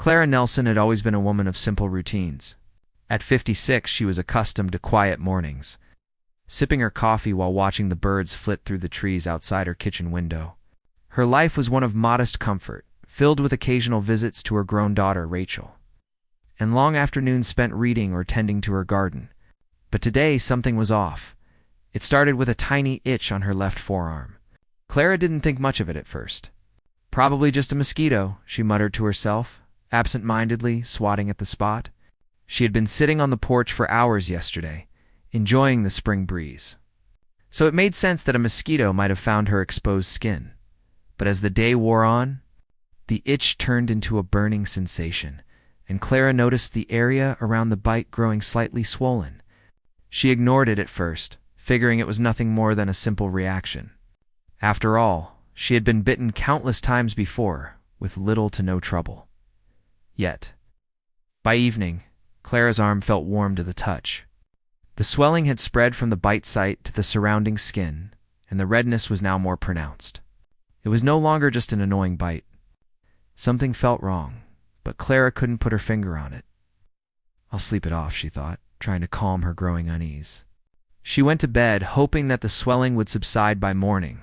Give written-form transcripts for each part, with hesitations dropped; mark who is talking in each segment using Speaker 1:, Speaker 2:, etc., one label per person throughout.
Speaker 1: Clara Nelson had always been a woman of simple routines. At 56, she was accustomed to quiet mornings, sipping her coffee while watching the birds flit through the trees outside her kitchen window. Her life was one of modest comfort, filled with occasional visits to her grown daughter, Rachel, and long afternoons spent reading or tending to her garden. But today, something was off. It started with a tiny itch on her left forearm. Clara didn't think much of it at first. Probably just a mosquito, she muttered to herself, absent-mindedly swatting at the spot. She had been sitting on the porch for hours yesterday, enjoying the spring breeze. So it made sense that a mosquito might have found her exposed skin. But as the day wore on, the itch turned into a burning sensation, and Clara noticed the area around the bite growing slightly swollen. She ignored it at first, figuring it was nothing more than a simple reaction. After all, she had been bitten countless times before, with little to no trouble. Yet, by evening, Clara's arm felt warm to the touch. The swelling had spread from the bite site to the surrounding skin, and the redness was now more pronounced. It was no longer just an annoying bite. Something felt wrong, but Clara couldn't put her finger on it. "I'll sleep it off," she thought, trying to calm her growing unease. She went to bed, hoping that the swelling would subside by morning,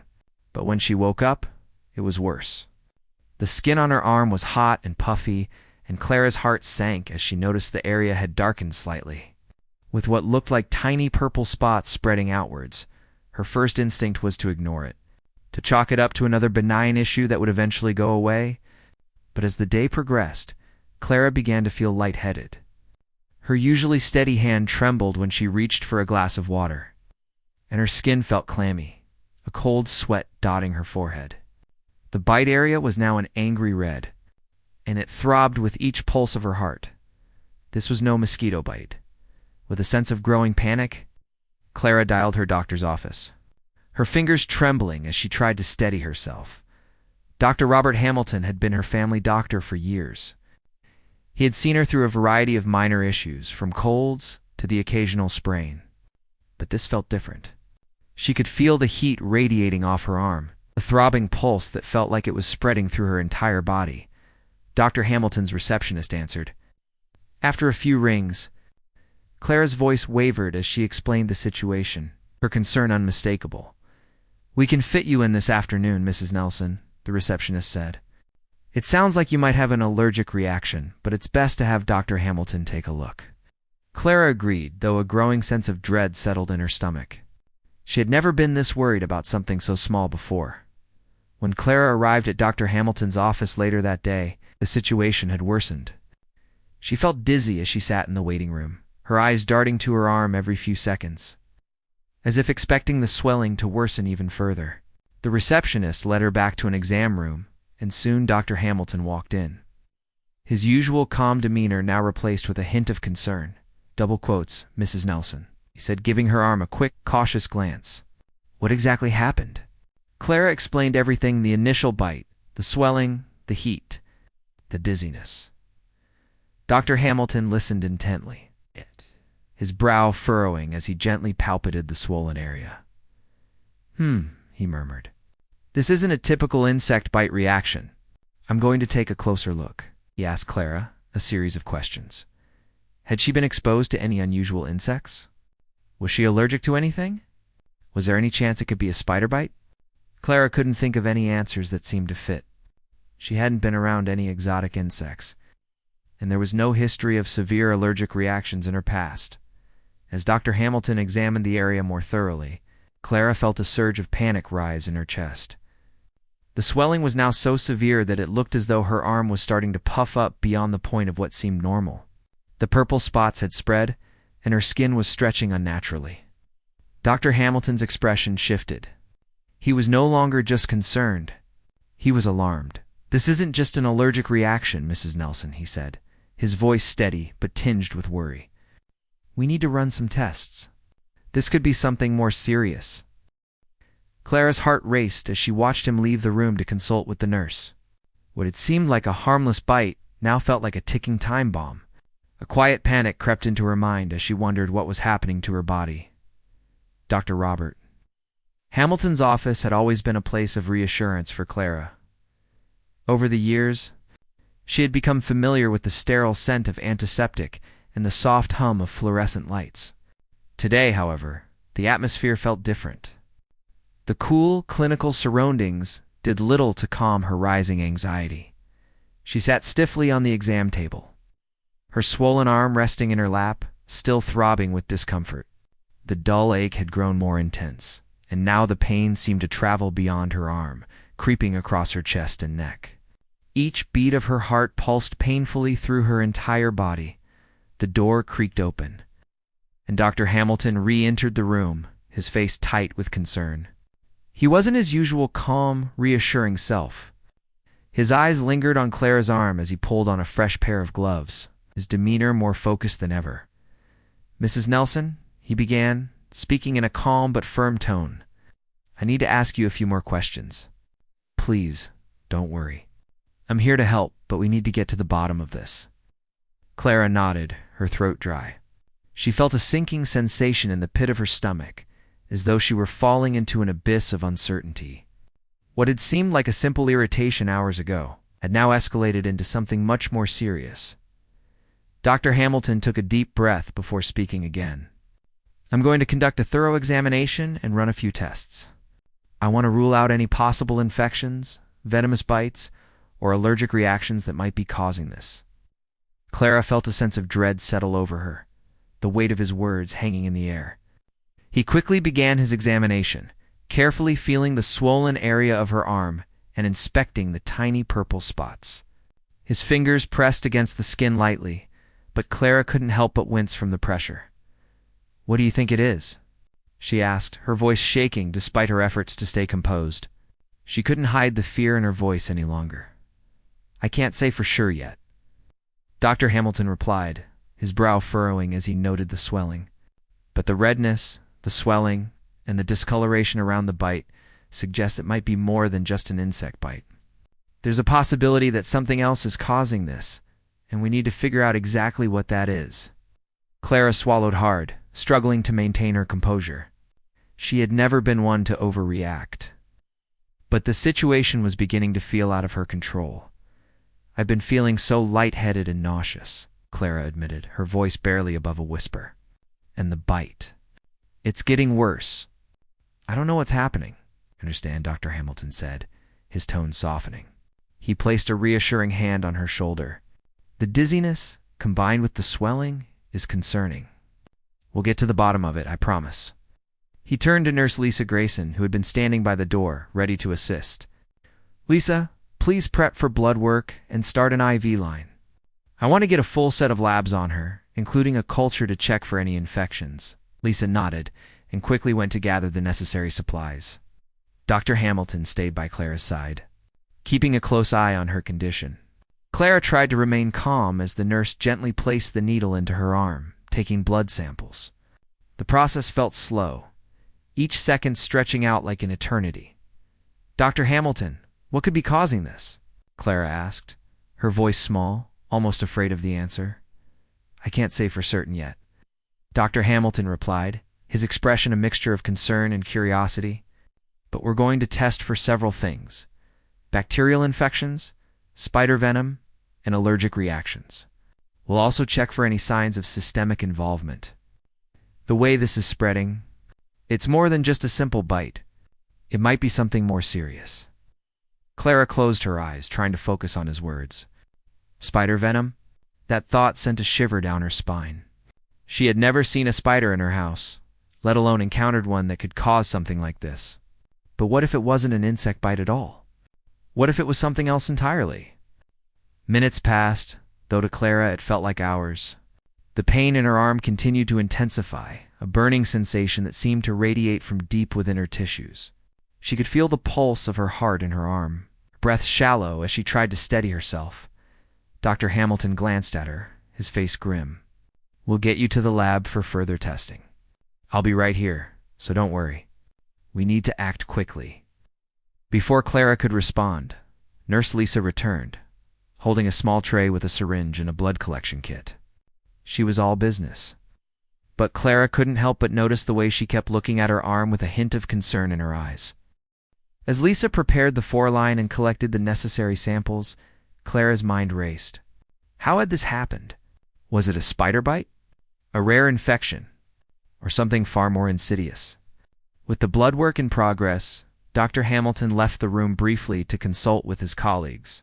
Speaker 1: but when she woke up, it was worse. The skin on her arm was hot and puffy, and Clara's heart sank as she noticed the area had darkened slightly, with what looked like tiny purple spots spreading outwards. Her first instinct was to ignore it, to chalk it up to another benign issue that would eventually go away. But as the day progressed, Clara began to feel lightheaded. Her usually steady hand trembled when she reached for a glass of water, and her skin felt clammy, a cold sweat dotting her forehead. The bite area was now an angry red, and it throbbed with each pulse of her heart. This was no mosquito bite. With a sense of growing panic, Clara dialed her doctor's office, her fingers trembling as she tried to steady herself. Dr. Robert Hamilton had been her family doctor for years. He had seen her through a variety of minor issues, from colds to the occasional sprain. But this felt different. She could feel the heat radiating off her arm, a throbbing pulse that felt like it was spreading through her entire body. Dr. Hamilton's receptionist answered. After a few rings, Clara's voice wavered as she explained the situation, her concern unmistakable. "We can fit you in this afternoon, Mrs. Nelson," the receptionist said. "It sounds like you might have an allergic reaction, but it's best to have Dr. Hamilton take a look." Clara agreed, though a growing sense of dread settled in her stomach. She had never been this worried about something so small before. When Clara arrived at Dr. Hamilton's office later that day, the situation had worsened. She felt dizzy as she sat in the waiting room, her eyes darting to her arm every few seconds, as if expecting the swelling to worsen even further. The receptionist led her back to an exam room, and soon Dr. Hamilton walked in. His usual calm demeanor now replaced with a hint of concern. "Double quotes, Mrs. Nelson," he said, giving her arm a quick, cautious glance. "What exactly happened?" Clara explained everything: the initial bite, the swelling, the heat, the dizziness. Dr. Hamilton listened intently, his brow furrowing as he gently palpated the swollen area. He murmured. "This isn't a typical insect bite reaction. I'm going to take a closer look." He asked Clara a series of questions. Had she been exposed to any unusual insects? Was she allergic to anything? Was there any chance it could be a spider bite? Clara couldn't think of any answers that seemed to fit. She hadn't been around any exotic insects, and there was no history of severe allergic reactions in her past. As Dr. Hamilton examined the area more thoroughly, Clara felt a surge of panic rise in her chest. The swelling was now so severe that it looked as though her arm was starting to puff up beyond the point of what seemed normal. The purple spots had spread, and her skin was stretching unnaturally. Dr. Hamilton's expression shifted. He was no longer just concerned. He was alarmed. "This isn't just an allergic reaction, Mrs. Nelson," he said, his voice steady but tinged with worry. "We need to run some tests. This could be something more serious." Clara's heart raced as she watched him leave the room to consult with the nurse. What had seemed like a harmless bite now felt like a ticking time bomb. A quiet panic crept into her mind as she wondered what was happening to her body. Dr. Robert Hamilton's office had always been a place of reassurance for Clara. Over the years, She had become familiar with the sterile scent of antiseptic and the soft hum of fluorescent lights. Today, however, the atmosphere felt different. The cool, clinical surroundings did little to calm her rising anxiety. She sat stiffly on the exam table, her swollen arm resting in her lap, still throbbing with discomfort. The dull ache had grown more intense, and now the pain seemed to travel beyond her arm, creeping across her chest and neck. Each beat of her heart pulsed painfully through her entire body. The door creaked open, and Dr. Hamilton re-entered the room, his face tight with concern. He wasn't his usual calm, reassuring self. His eyes lingered on Clara's arm as he pulled on a fresh pair of gloves, his demeanor more focused than ever. "Mrs. Nelson," he began, speaking in a calm but firm tone, "I need to ask you a few more questions. Please, don't worry. I'm here to help, but we need to get to the bottom of this." Clara nodded, her throat dry. She felt a sinking sensation in the pit of her stomach, as though she were falling into an abyss of uncertainty. What had seemed like a simple irritation hours ago had now escalated into something much more serious. Dr. Hamilton took a deep breath before speaking again. "I'm going to conduct a thorough examination and run a few tests. I want to rule out any possible infections, venomous bites, or allergic reactions that might be causing this." Clara felt a sense of dread settle over her, the weight of his words hanging in the air. He quickly began his examination, carefully feeling the swollen area of her arm and inspecting the tiny purple spots. His fingers pressed against the skin lightly, but Clara couldn't help but wince from the pressure. "What do you think it is?" she asked, her voice shaking despite her efforts to stay composed. She couldn't hide the fear in her voice any longer. "I can't say for sure yet," Dr. Hamilton replied, his brow furrowing as he noted the swelling. "But the redness, the swelling, and the discoloration around the bite suggest it might be more than just an insect bite. There's a possibility that something else is causing this, and we need to figure out exactly what that is." Clara swallowed hard, struggling to maintain her composure. She had never been one to overreact. But the situation was beginning to feel out of her control. "I've been feeling so lightheaded and nauseous," Clara admitted, her voice barely above a whisper. "And the bite. It's getting worse. I don't know what's happening." "Understand," Dr. Hamilton said, his tone softening. He placed a reassuring hand on her shoulder. "The dizziness, combined with the swelling, is concerning. We'll get to the bottom of it, I promise." He turned to Nurse Lisa Grayson, who had been standing by the door, ready to assist. "Lisa, please prep for blood work and start an IV line. I want to get a full set of labs on her, including a culture to check for any infections." Lisa nodded and quickly went to gather the necessary supplies. Dr. Hamilton stayed by Clara's side, keeping a close eye on her condition. Clara tried to remain calm as the nurse gently placed the needle into her arm, taking blood samples. The process felt slow, each second stretching out like an eternity. "Dr. Hamilton, what could be causing this?" Clara asked, her voice small, almost afraid of the answer. "I can't say for certain yet," Dr. Hamilton replied, his expression a mixture of concern and curiosity. "But we're going to test for several things: bacterial infections, spider venom, and allergic reactions. We'll also check for any signs of systemic involvement. The way this is spreading, it's more than just a simple bite. It might be something more serious." Clara closed her eyes, trying to focus on his words. Spider venom? That thought sent a shiver down her spine. She had never seen a spider in her house, let alone encountered one that could cause something like this. But what if it wasn't an insect bite at all? What if it was something else entirely? Minutes passed, though to Clara it felt like hours. The pain in her arm continued to intensify, a burning sensation that seemed to radiate from deep within her tissues. She could feel the pulse of her heart in her arm, her breath shallow as she tried to steady herself. Dr. Hamilton glanced at her, his face grim. "We'll get you to the lab for further testing. I'll be right here, so don't worry. We need to act quickly." Before Clara could respond, Nurse Lisa returned, holding a small tray with a syringe and a blood collection kit. She was all business. But Clara couldn't help but notice the way she kept looking at her arm with a hint of concern in her eyes. As Lisa prepared the 4-line and collected the necessary samples, Clara's mind raced. How had this happened? Was it a spider bite? A rare infection? Or something far more insidious? With the blood work in progress, Dr. Hamilton left the room briefly to consult with his colleagues.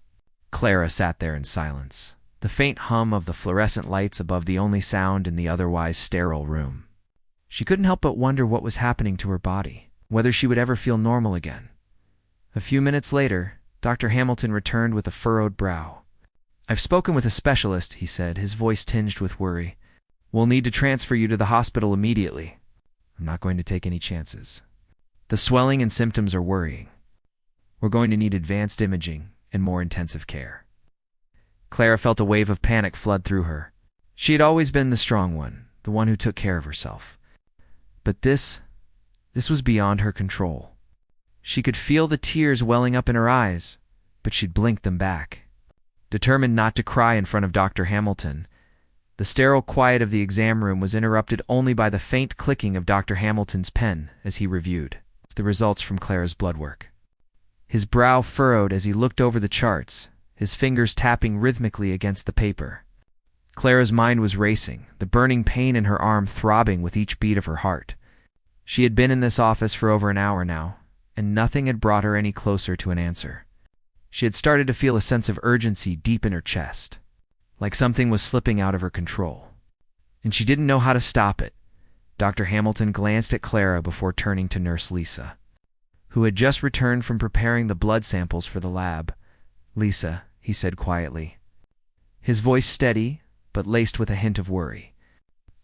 Speaker 1: Clara sat there in silence, the faint hum of the fluorescent lights above the only sound in the otherwise sterile room. She couldn't help but wonder what was happening to her body, whether she would ever feel normal again. A few minutes later, Dr. Hamilton returned with a furrowed brow. "I've spoken with a specialist," he said, his voice tinged with worry. "We'll need to transfer you to the hospital immediately. I'm not going to take any chances. The swelling and symptoms are worrying. We're going to need advanced imaging and more intensive care." Clara felt a wave of panic flood through her. She had always been the strong one, the one who took care of herself. But this was beyond her control. She could feel the tears welling up in her eyes, but she'd blinked them back. Determined not to cry in front of Dr. Hamilton, the sterile quiet of the exam room was interrupted only by the faint clicking of Dr. Hamilton's pen as he reviewed the results from Clara's blood work. His brow furrowed as he looked over the charts, his fingers tapping rhythmically against the paper. Clara's mind was racing, the burning pain in her arm throbbing with each beat of her heart. She had been in this office for over an hour now, and nothing had brought her any closer to an answer. She had started to feel a sense of urgency deep in her chest, like something was slipping out of her control. And she didn't know how to stop it. Dr. Hamilton glanced at Clara before turning to Nurse Lisa, who had just returned from preparing the blood samples for the lab. "Lisa," he said quietly, his voice steady but laced with a hint of worry,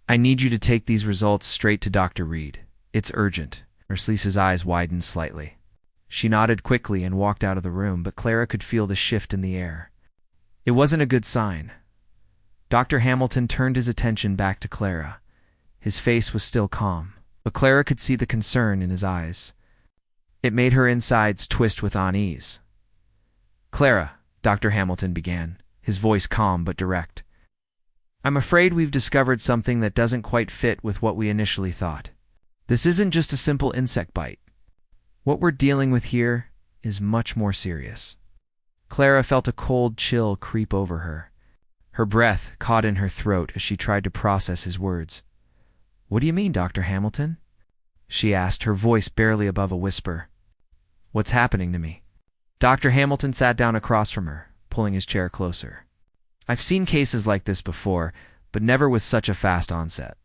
Speaker 1: "I need you to take these results straight to Dr. Reed. It's urgent." Nurse Lisa's eyes widened slightly. She nodded quickly and walked out of the room, but Clara could feel the shift in the air. It wasn't a good sign. Dr. Hamilton turned his attention back to Clara. His face was still calm, but Clara could see the concern in his eyes. It made her insides twist with unease. "Clara," Dr. Hamilton began, his voice calm but direct, "I'm afraid we've discovered something that doesn't quite fit with what we initially thought. This isn't just a simple insect bite. What we're dealing with here is much more serious." Clara felt a cold chill creep over her. Her breath caught in her throat as she tried to process his words. "What do you mean, Dr. Hamilton?" she asked, her voice barely above a whisper. "What's happening to me?" Dr. Hamilton sat down across from her, pulling his chair closer. "I've seen cases like this before, but never with such a fast onset.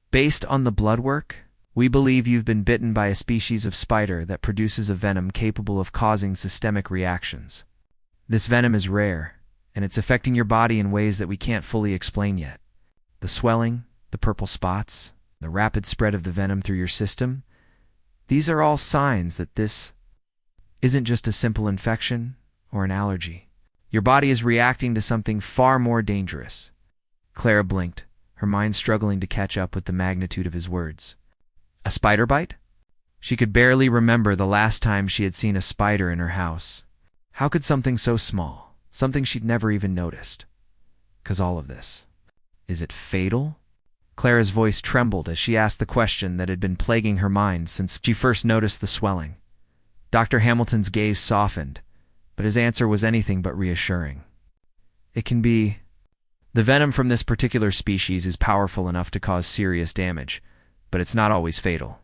Speaker 1: Based on the blood work, we believe you've been bitten by a species of spider that produces a venom capable of causing systemic reactions. This venom is rare, and it's affecting your body in ways that we can't fully explain yet. The swelling, the purple spots, the rapid spread of the venom through your system, these are all signs that this isn't just a simple infection or an allergy. Your body is reacting to something far more dangerous." Clara blinked, her mind struggling to catch up with the magnitude of his words. A spider bite? She could barely remember the last time she had seen a spider in her house. How could something so small, something she'd never even noticed, cause all of this? Is it fatal? Clara's voice trembled as she asked the question that had been plaguing her mind since she first noticed the swelling. Dr. Hamilton's gaze softened, but his answer was anything but reassuring. "It can be. The venom from this particular species is powerful enough to cause serious damage, but it's not always fatal.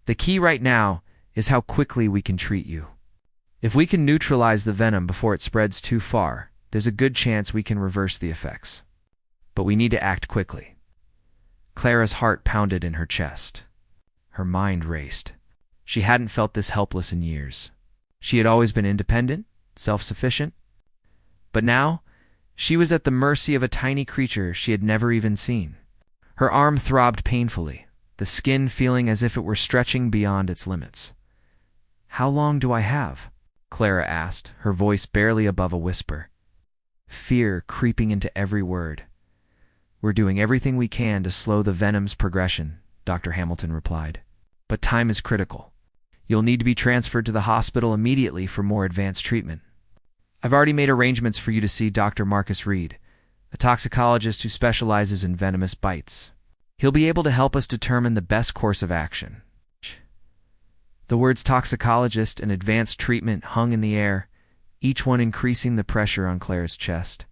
Speaker 1: The key right now is how quickly we can treat you. If we can neutralize the venom before it spreads too far, there's a good chance we can reverse the effects. But we need to act quickly." Clara's heart pounded in her chest. Her mind raced. She hadn't felt this helpless in years. She had always been independent, self-sufficient. But now, she was at the mercy of a tiny creature she had never even seen. Her arm throbbed painfully, the skin feeling as if it were stretching beyond its limits. "How long do I have?" Clara asked, her voice barely above a whisper. Fear creeping into every word. "We're doing everything we can to slow the venom's progression," Dr. Hamilton replied. "But time is critical. You'll need to be transferred to the hospital immediately for more advanced treatment. I've already made arrangements for you to see Dr. Marcus Reed, a toxicologist who specializes in venomous bites. He'll be able to help us determine the best course of action." The words toxicologist and advanced treatment hung in the air, each one increasing the pressure on Clara's chest.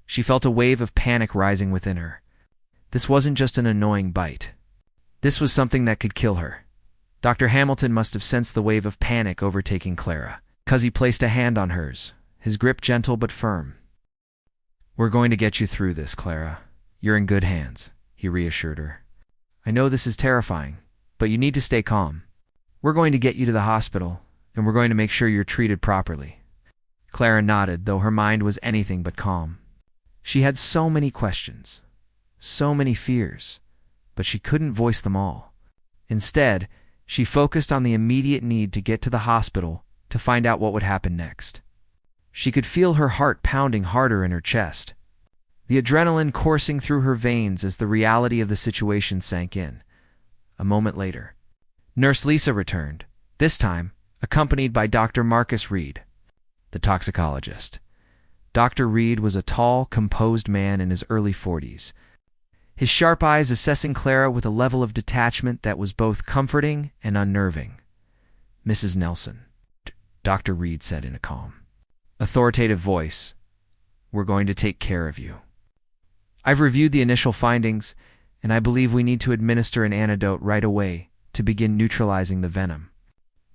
Speaker 1: She felt a wave of panic rising within her. This wasn't just an annoying bite. This was something that could kill her. Dr. Hamilton must have sensed the wave of panic overtaking Clara, 'cause he placed a hand on hers, his grip gentle but firm. "We're going to get you through this, Clara. You're in good hands," he reassured her. "I know this is terrifying, but you need to stay calm. We're going to get you to the hospital, and we're going to make sure you're treated properly." Clara nodded, though her mind was anything but calm. She had so many questions, so many fears, but she couldn't voice them all. Instead, she focused on the immediate need to get to the hospital to find out what would happen next. She could feel her heart pounding harder in her chest, the adrenaline coursing through her veins as the reality of the situation sank in. A moment later, Nurse Lisa returned, this time accompanied by Dr. Marcus Reed, the toxicologist. Dr. Reed was a tall, composed man in his early 40s, his sharp eyes assessing Clara with a level of detachment that was both comforting and unnerving. "Mrs. Nelson," Dr. Reed said in a calm, authoritative voice, "we're going to take care of you. I've reviewed the initial findings, and I believe we need to administer an antidote right away to begin neutralizing the venom.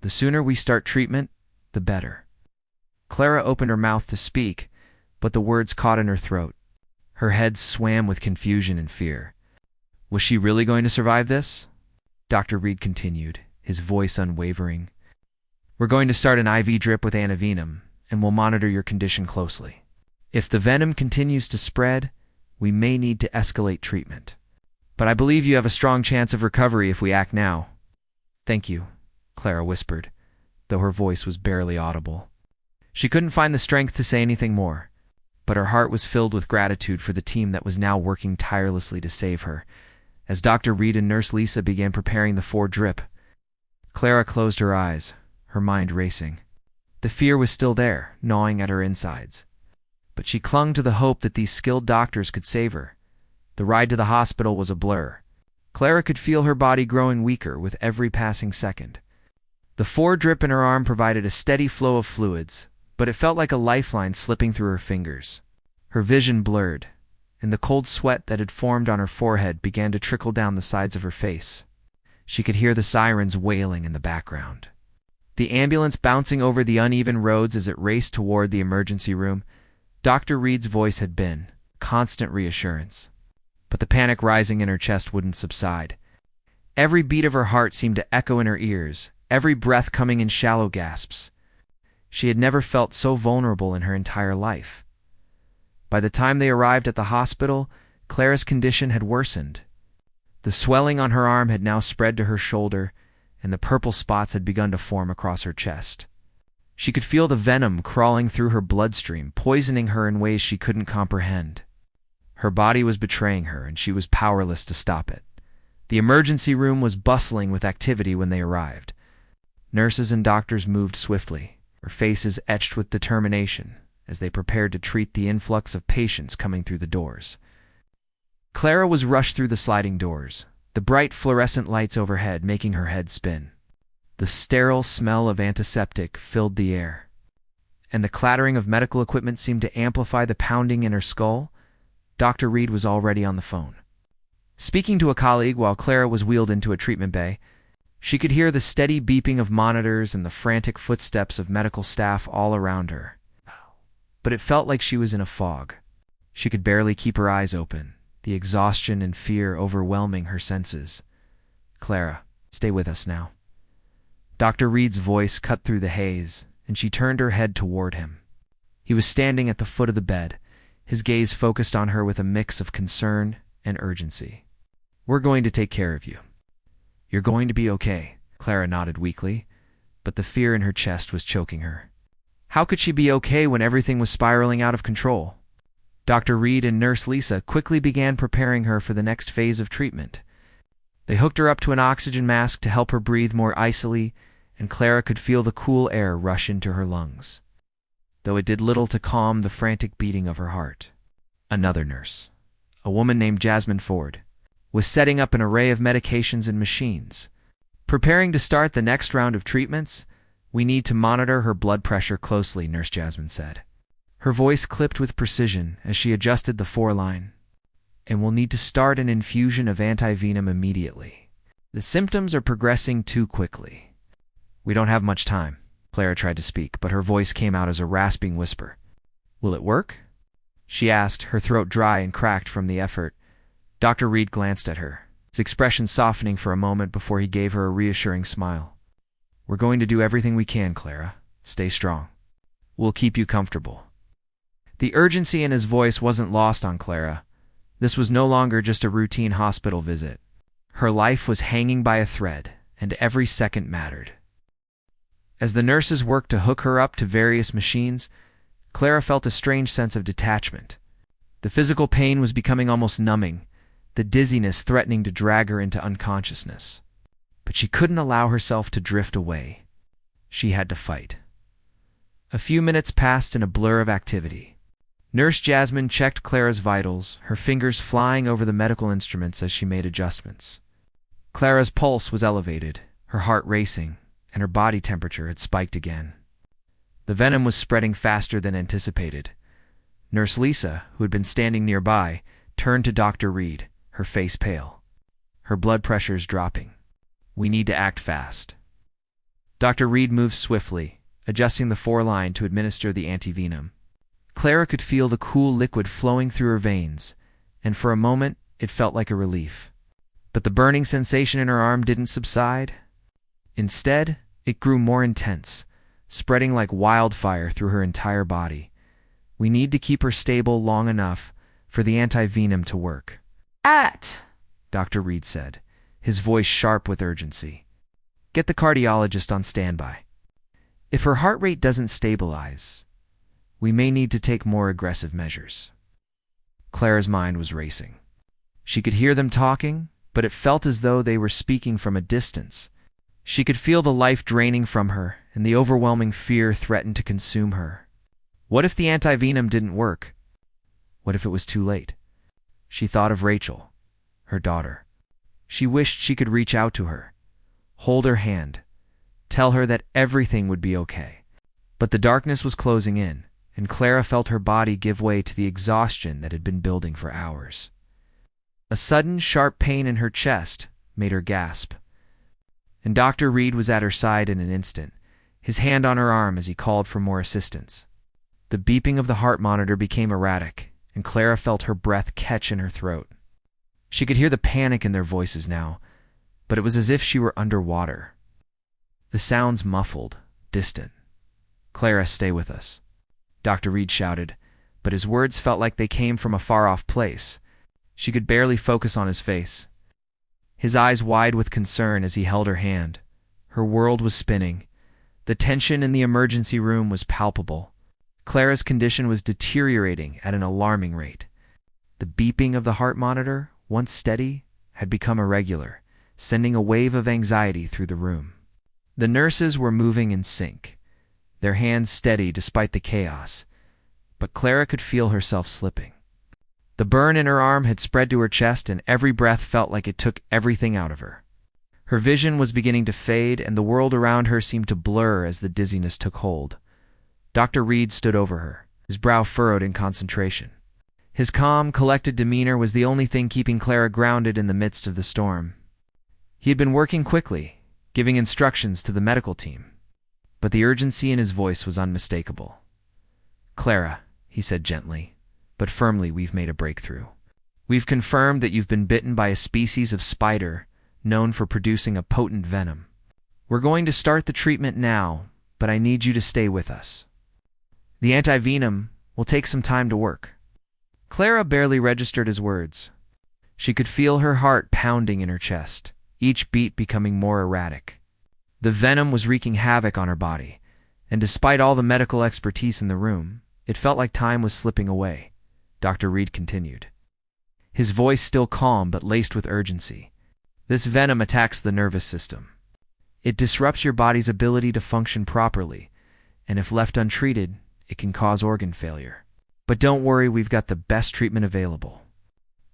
Speaker 1: The sooner we start treatment, the better." Clara opened her mouth to speak, but the words caught in her throat. Her head swam with confusion and fear. Was she really going to survive this? Dr. Reed continued, his voice unwavering. "We're going to start an IV drip with antivenom, and we'll monitor your condition closely. If the venom continues to spread, we may need to escalate treatment. But I believe you have a strong chance of recovery if we act now." "Thank you," Clara whispered, though her voice was barely audible. She couldn't find the strength to say anything more, but her heart was filled with gratitude for the team that was now working tirelessly to save her. As Dr. Reed and Nurse Lisa began preparing the 4 drip, Clara closed her eyes, her mind racing. The fear was still there, gnawing at her insides. But she clung to the hope that these skilled doctors could save her. The ride to the hospital was a blur. Clara could feel her body growing weaker with every passing second. The 4 drip in her arm provided a steady flow of fluids, but it felt like a lifeline slipping through her fingers. Her vision blurred, and the cold sweat that had formed on her forehead began to trickle down the sides of her face. She could hear the sirens wailing in the background, the ambulance bouncing over the uneven roads as it raced toward the emergency room. Dr. Reed's voice had been constant reassurance, but the panic rising in her chest wouldn't subside. Every beat of her heart seemed to echo in her ears, every breath coming in shallow gasps. She had never felt so vulnerable in her entire life. By the time they arrived at the hospital, Clara's condition had worsened. The swelling on her arm had now spread to her shoulder, and the purple spots had begun to form across her chest. She could feel the venom crawling through her bloodstream, poisoning her in ways she couldn't comprehend. Her body was betraying her, and she was powerless to stop it. The emergency room was bustling with activity when they arrived. Nurses and doctors moved swiftly, their faces etched with determination as they prepared to treat the influx of patients coming through the doors. Clara was rushed through the sliding doors, the bright fluorescent lights overhead making her head spin. The sterile smell of antiseptic filled the air, and the clattering of medical equipment seemed to amplify the pounding in her skull. Dr. Reed was already on the phone. Speaking to a colleague while Clara was wheeled into a treatment bay, she could hear the steady beeping of monitors and the frantic footsteps of medical staff all around her. But it felt like she was in a fog. She could barely keep her eyes open, the exhaustion and fear overwhelming her senses. "Clara, stay with us now." Dr. Reed's voice cut through the haze, and she turned her head toward him. He was standing at the foot of the bed, his gaze focused on her with a mix of concern and urgency. "We're going to take care of you. You're going to be okay," Clara nodded weakly, but the fear in her chest was choking her. How could she be okay when everything was spiraling out of control? Dr. Reed and Nurse Lisa quickly began preparing her for the next phase of treatment. They hooked her up to an oxygen mask to help her breathe more icily, and Clara could feel the cool air rush into her lungs, though it did little to calm the frantic beating of her heart. Another nurse, a woman named Jasmine Ford, was setting up an array of medications and machines. Preparing to start the next round of treatments, We need to monitor her blood pressure closely, Nurse Jasmine said. Her voice clipped with precision as she adjusted the foreline. And we'll need to start an infusion of antivenom immediately. The symptoms are progressing too quickly. We don't have much time. Clara tried to speak, but her voice came out as a rasping whisper. Will it work? She asked, her throat dry and cracked from the effort. Dr. Reed glanced at her, his expression softening for a moment before he gave her a reassuring smile. We're going to do everything we can, Clara. Stay strong. We'll keep you comfortable. The urgency in his voice wasn't lost on Clara. This was no longer just a routine hospital visit. Her life was hanging by a thread, and every second mattered. As the nurses worked to hook her up to various machines, Clara felt a strange sense of detachment. The physical pain was becoming almost numbing, the dizziness threatening to drag her into unconsciousness. But she couldn't allow herself to drift away. She had to fight. A few minutes passed in a blur of activity. Nurse Jasmine checked Clara's vitals, her fingers flying over the medical instruments as she made adjustments. Clara's pulse was elevated, her heart racing, and her body temperature had spiked again. The venom was spreading faster than anticipated. Nurse Lisa, who had been standing nearby, turned to Dr. Reed, her face pale. Her blood pressures dropping. We need to act fast. Dr. Reed moved swiftly, adjusting the foreline to administer the antivenom. Clara could feel the cool liquid flowing through her veins, and for a moment it felt like a relief. But the burning sensation in her arm didn't subside. Instead, it grew more intense, spreading like wildfire through her entire body. We need to keep her stable long enough for the antivenom to work. Dr. Reed said, his voice sharp with urgency. Get the cardiologist on standby. If her heart rate doesn't stabilize, we may need to take more aggressive measures. Clara's mind was racing. She could hear them talking, but it felt as though they were speaking from a distance. She could feel the life draining from her, and the overwhelming fear threatened to consume her. What if the antivenom didn't work? What if it was too late? She thought of Rachel, her daughter. She wished she could reach out to her, hold her hand, tell her that everything would be okay. But the darkness was closing in, and Clara felt her body give way to the exhaustion that had been building for hours. A sudden, sharp pain in her chest made her gasp. And Dr. Reed was at her side in an instant, his hand on her arm as he called for more assistance. The beeping of the heart monitor became erratic, and Clara felt her breath catch in her throat. She could hear the panic in their voices now, but it was as if she were underwater. The sounds muffled, distant. Clara, stay with us, Dr. Reed shouted, but his words felt like they came from a far-off place. She could barely focus on his face. His eyes wide with concern as he held her hand. Her world was spinning. The tension in the emergency room was palpable. Clara's condition was deteriorating at an alarming rate. The beeping of the heart monitor, once steady, had become irregular, sending a wave of anxiety through the room. The nurses were moving in sync, their hands steady despite the chaos, but Clara could feel herself slipping. The burn in her arm had spread to her chest, and every breath felt like it took everything out of her. Her vision was beginning to fade, and the world around her seemed to blur as the dizziness took hold. Dr. Reed stood over her, his brow furrowed in concentration. His calm, collected demeanor was the only thing keeping Clara grounded in the midst of the storm. He had been working quickly, giving instructions to the medical team, but the urgency in his voice was unmistakable. Clara, he said gently, but firmly, we've made a breakthrough. We've confirmed that you've been bitten by a species of spider known for producing a potent venom. We're going to start the treatment now, but I need you to stay with us. The antivenom will take some time to work. Clara barely registered his words. She could feel her heart pounding in her chest, each beat becoming more erratic. The venom was wreaking havoc on her body, and despite all the medical expertise in the room, it felt like time was slipping away. Dr. Reed continued, his voice still calm but laced with urgency. This venom attacks the nervous system. It disrupts your body's ability to function properly, and if left untreated, it can cause organ failure. But don't worry, we've got the best treatment available.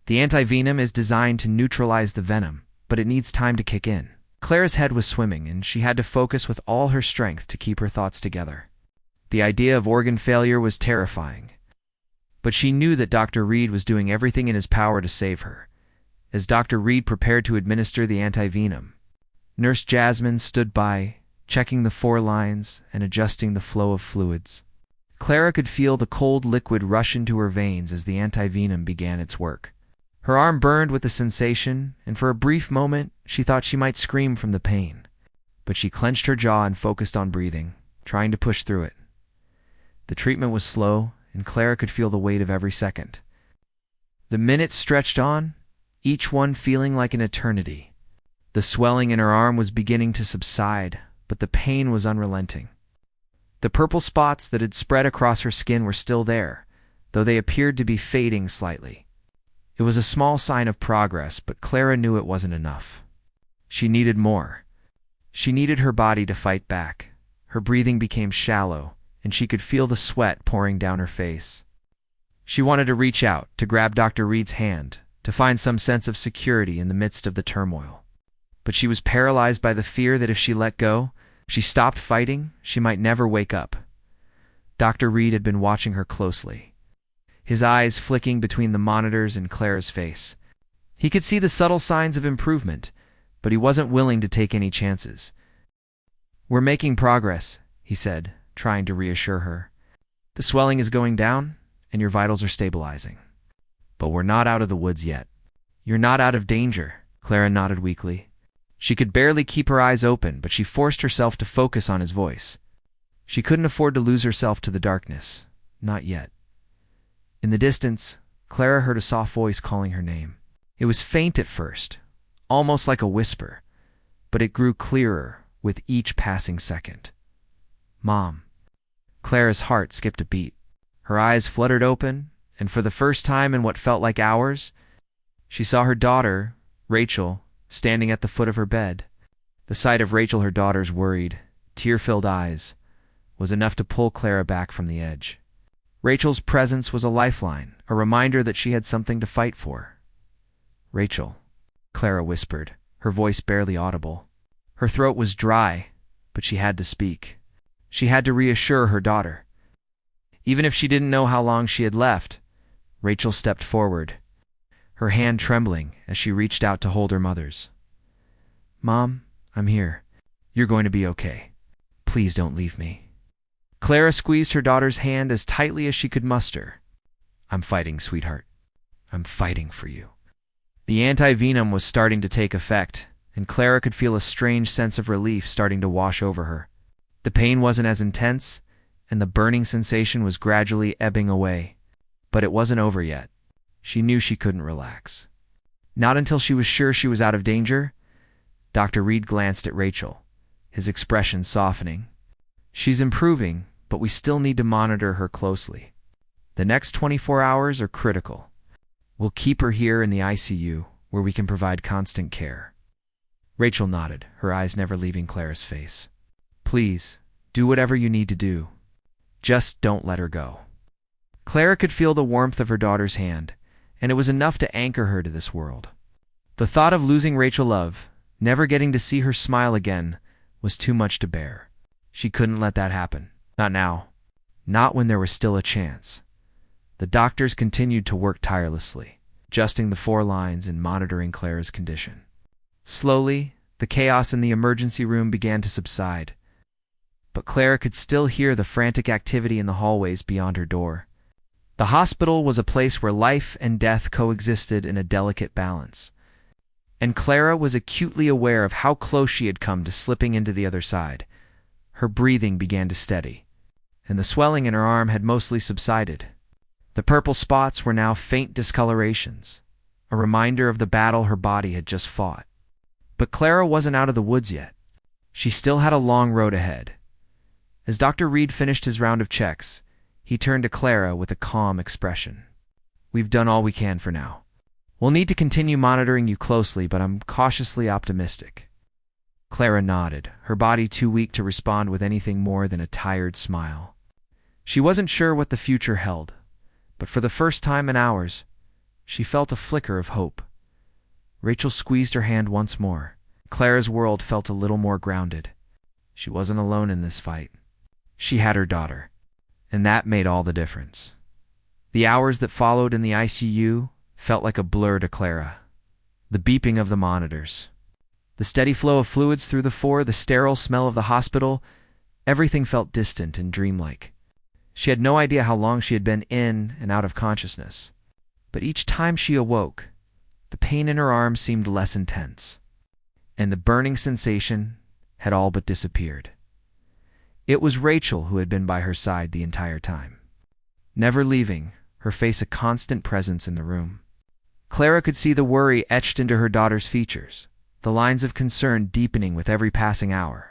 Speaker 1: The antivenom is designed to neutralize the venom, but it needs time to kick in. Clara's head was swimming, and she had to focus with all her strength to keep her thoughts together. The idea of organ failure was terrifying, but she knew that Dr. Reed was doing everything in his power to save her. As Dr. Reed prepared to administer the antivenom, Nurse Jasmine stood by, checking the 4 lines and adjusting the flow of fluids. Clara could feel the cold liquid rush into her veins as the antivenom began its work. Her arm burned with the sensation, and for a brief moment she thought she might scream from the pain. But she clenched her jaw and focused on breathing, trying to push through it. The treatment was slow, and Clara could feel the weight of every second. The minutes stretched on, each one feeling like an eternity. The swelling in her arm was beginning to subside, but the pain was unrelenting. The purple spots that had spread across her skin were still there, though they appeared to be fading slightly. It was a small sign of progress, but Clara knew it wasn't enough. She needed more. She needed her body to fight back. Her breathing became shallow, and she could feel the sweat pouring down her face. She wanted to reach out, to grab Dr. Reed's hand, to find some sense of security in the midst of the turmoil. But she was paralyzed by the fear that if she let go, if she stopped fighting, she might never wake up. Dr. Reed had been watching her closely, his eyes flicking between the monitors and Clara's face. He could see the subtle signs of improvement, but he wasn't willing to take any chances. "We're making progress," he said, trying to reassure her. "The swelling is going down, and your vitals are stabilizing. But we're not out of the woods yet." "You're not out of danger," Clara nodded weakly. She could barely keep her eyes open, but she forced herself to focus on his voice. She couldn't afford to lose herself to the darkness. Not yet. In the distance, Clara heard a soft voice calling her name. It was faint at first, almost like a whisper, but it grew clearer with each passing second. "Mom." Clara's heart skipped a beat. Her eyes fluttered open, and for the first time in what felt like hours, she saw her daughter, Rachel, standing at the foot of her bed. The sight of Rachel, her daughter's worried, tear-filled eyes, was enough to pull Clara back from the edge. Rachel's presence was a lifeline, a reminder that she had something to fight for. "Rachel," Clara whispered, her voice barely audible. Her throat was dry, but she had to speak. She had to reassure her daughter. Even if she didn't know how long she had left, Rachel stepped forward, her hand trembling as she reached out to hold her mother's. "Mom, I'm here. You're going to be okay. Please don't leave me." Clara squeezed her daughter's hand as tightly as she could muster. "I'm fighting, sweetheart. I'm fighting for you." The antivenom was starting to take effect, and Clara could feel a strange sense of relief starting to wash over her. The pain wasn't as intense, and the burning sensation was gradually ebbing away. But it wasn't over yet. She knew she couldn't relax. Not until she was sure she was out of danger. Dr. Reed glanced at Rachel, his expression softening. "She's improving, but we still need to monitor her closely. The next 24 hours are critical. We'll keep her here in the ICU, where we can provide constant care." Rachel nodded, her eyes never leaving Clara's face. "Please, do whatever you need to do. Just don't let her go." Clara could feel the warmth of her daughter's hand, and it was enough to anchor her to this world. The thought of losing Rachel Love, never getting to see her smile again, was too much to bear. She couldn't let that happen. Not now. Not when there was still a chance. The doctors continued to work tirelessly, adjusting the 4 lines and monitoring Clara's condition. Slowly, the chaos in the emergency room began to subside, but Clara could still hear the frantic activity in the hallways beyond her door. The hospital was a place where life and death coexisted in a delicate balance, and Clara was acutely aware of how close she had come to slipping into the other side. Her breathing began to steady, and the swelling in her arm had mostly subsided. The purple spots were now faint discolorations, a reminder of the battle her body had just fought. But Clara wasn't out of the woods yet. She still had a long road ahead. As Dr. Reed finished his round of checks, he turned to Clara with a calm expression. "We've done all we can for now. We'll need to continue monitoring you closely, but I'm cautiously optimistic." Clara nodded, her body too weak to respond with anything more than a tired smile. She wasn't sure what the future held, but for the first time in hours, she felt a flicker of hope. Rachel squeezed her hand once more. Clara's world felt a little more grounded. She wasn't alone in this fight. She had her daughter, and that made all the difference. The hours that followed in the ICU felt like a blur to Clara. The beeping of the monitors, the steady flow of fluids through the floor, the sterile smell of the hospital, everything felt distant and dreamlike. She had no idea how long she had been in and out of consciousness, but each time she awoke, the pain in her arm seemed less intense, and the burning sensation had all but disappeared. It was Rachel who had been by her side the entire time, never leaving, her face a constant presence in the room. Clara could see the worry etched into her daughter's features, the lines of concern deepening with every passing hour.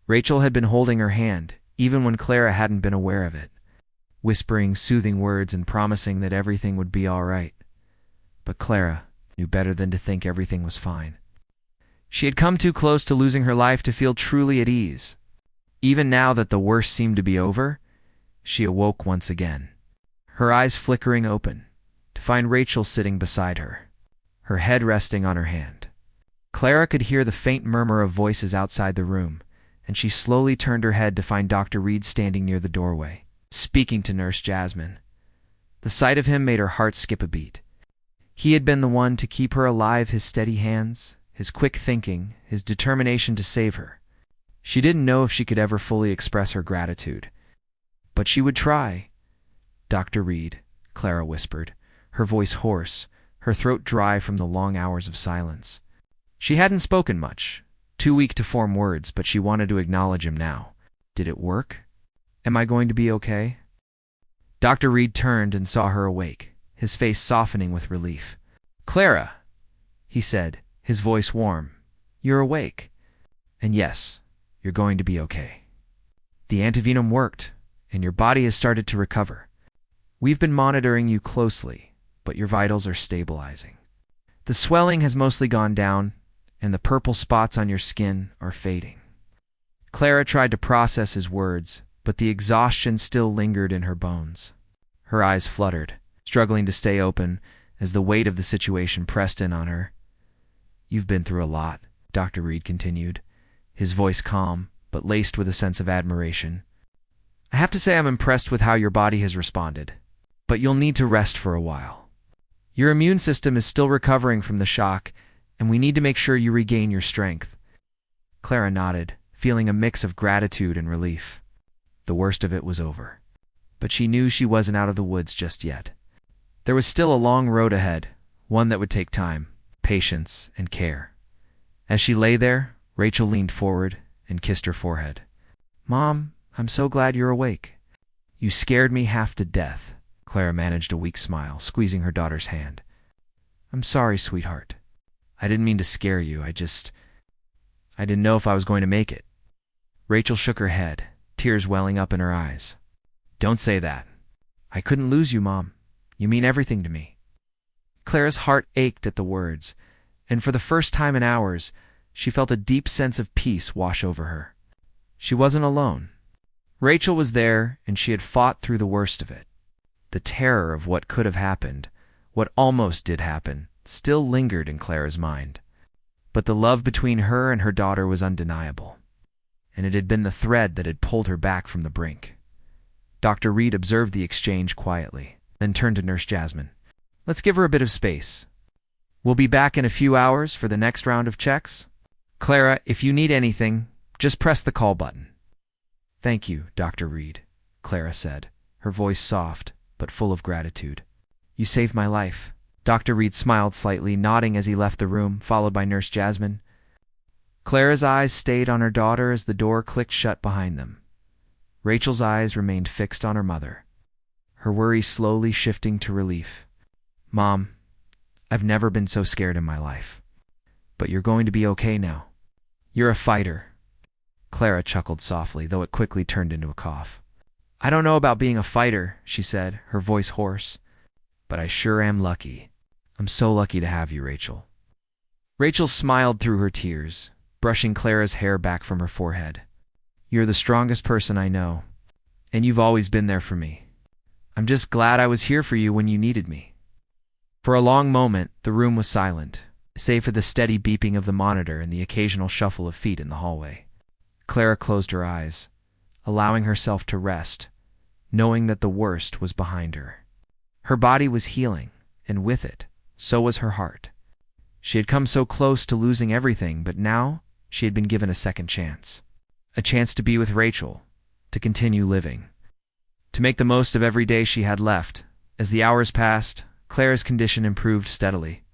Speaker 1: Rachel had been holding her hand, even when Clara hadn't been aware of it, whispering soothing words and promising that everything would be all right. But Clara knew better than to think everything was fine. She had come too close to losing her life to feel truly at ease. Even now that the worst seemed to be over, she awoke once again, her eyes flickering open, to find Rachel sitting beside her, her head resting on her hand. Clara could hear the faint murmur of voices outside the room, and she slowly turned her head to find Dr. Reed standing near the doorway, speaking to Nurse Jasmine. The sight of him made her heart skip a beat. He had been the one to keep her alive, his steady hands, his quick thinking, his determination to save her. She didn't know if she could ever fully express her gratitude, but she would try. "Dr. Reed," Clara whispered, her voice hoarse, her throat dry from the long hours of silence. She hadn't spoken much, too weak to form words, but she wanted to acknowledge him now. Did it work? Am I going to be okay? Dr. Reed turned and saw her awake, his face softening with relief. "Clara," he said, his voice warm, "you're awake. And yes, you're going to be okay. The antivenom worked, and your body has started to recover. We've been monitoring you closely, but your vitals are stabilizing. The swelling has mostly gone down, and the purple spots on your skin are fading." Clara tried to process his words, but the exhaustion still lingered in her bones. Her eyes fluttered, struggling to stay open as the weight of the situation pressed in on her. "You've been through a lot," Dr. Reed continued, his voice calm, but laced with a sense of admiration. "I have to say I'm impressed with how your body has responded, but you'll need to rest for a while. Your immune system is still recovering from the shock, and we need to make sure you regain your strength." Clara nodded, feeling a mix of gratitude and relief. The worst of it was over, but she knew she wasn't out of the woods just yet. There was still a long road ahead, one that would take time, patience, and care. As she lay there, Rachel leaned forward and kissed her forehead. "Mom, I'm so glad you're awake." "You scared me half to death." Clara managed a weak smile, squeezing her daughter's hand. "I'm sorry, sweetheart. I didn't mean to scare you. I didn't know if I was going to make it." Rachel shook her head, tears welling up in her eyes. "Don't say that. I couldn't lose you, Mom. You mean everything to me." Clara's heart ached at the words, and for the first time in hours, she felt a deep sense of peace wash over her. She wasn't alone. Rachel was there, and she had fought through the worst of it. The terror of what could have happened, what almost did happen, still lingered in Clara's mind. But the love between her and her daughter was undeniable, and it had been the thread that had pulled her back from the brink. Dr. Reed observed the exchange quietly, then turned to Nurse Jasmine. "Let's give her a bit of space. We'll be back in a few hours for the next round of checks. Clara, if you need anything, just press the call button." "Thank you, Dr. Reed," Clara said, her voice soft but full of gratitude. "You saved my life." Dr. Reed smiled slightly, nodding as he left the room, followed by Nurse Jasmine. Clara's eyes stayed on her daughter as the door clicked shut behind them. Rachel's eyes remained fixed on her mother, her worry slowly shifting to relief. "Mom, I've never been so scared in my life. But you're going to be okay now. You're a fighter." Clara chuckled softly, though it quickly turned into a cough. "I don't know about being a fighter," she said, her voice hoarse, "but I sure am lucky. I'm so lucky to have you, Rachel." Rachel smiled through her tears, brushing Clara's hair back from her forehead. "You're the strongest person I know, and you've always been there for me. I'm just glad I was here for you when you needed me." For a long moment, the room was silent, save for the steady beeping of the monitor and the occasional shuffle of feet in the hallway. Clara closed her eyes, allowing herself to rest, knowing that the worst was behind her. Her body was healing, and with it, so was her heart. She had come so close to losing everything, but now she had been given a second chance. A chance to be with Rachel, to continue living, to make the most of every day she had left. As the hours passed, Clara's condition improved steadily.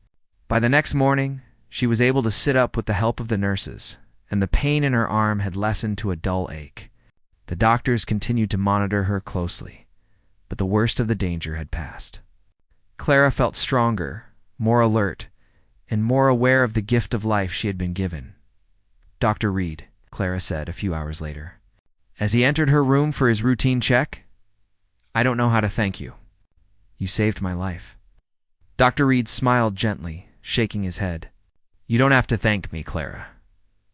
Speaker 1: By the next morning, she was able to sit up with the help of the nurses, and the pain in her arm had lessened to a dull ache. The doctors continued to monitor her closely, but the worst of the danger had passed. Clara felt stronger, more alert, and more aware of the gift of life she had been given. "Dr. Reed," Clara said a few hours later, as he entered her room for his routine check, "I don't know how to thank you. You saved my life." Dr. Reed smiled gently, shaking his head. "You don't have to thank me, Clara.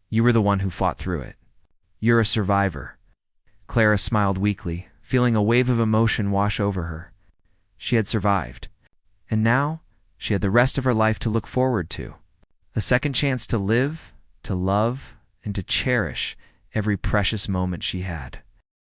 Speaker 1: You were the one who fought through it. You're a survivor." Clara smiled weakly, feeling a wave of emotion wash over her. She had survived, and now she had the rest of her life to look forward to. A second chance to live, to love, and to cherish every precious moment she had.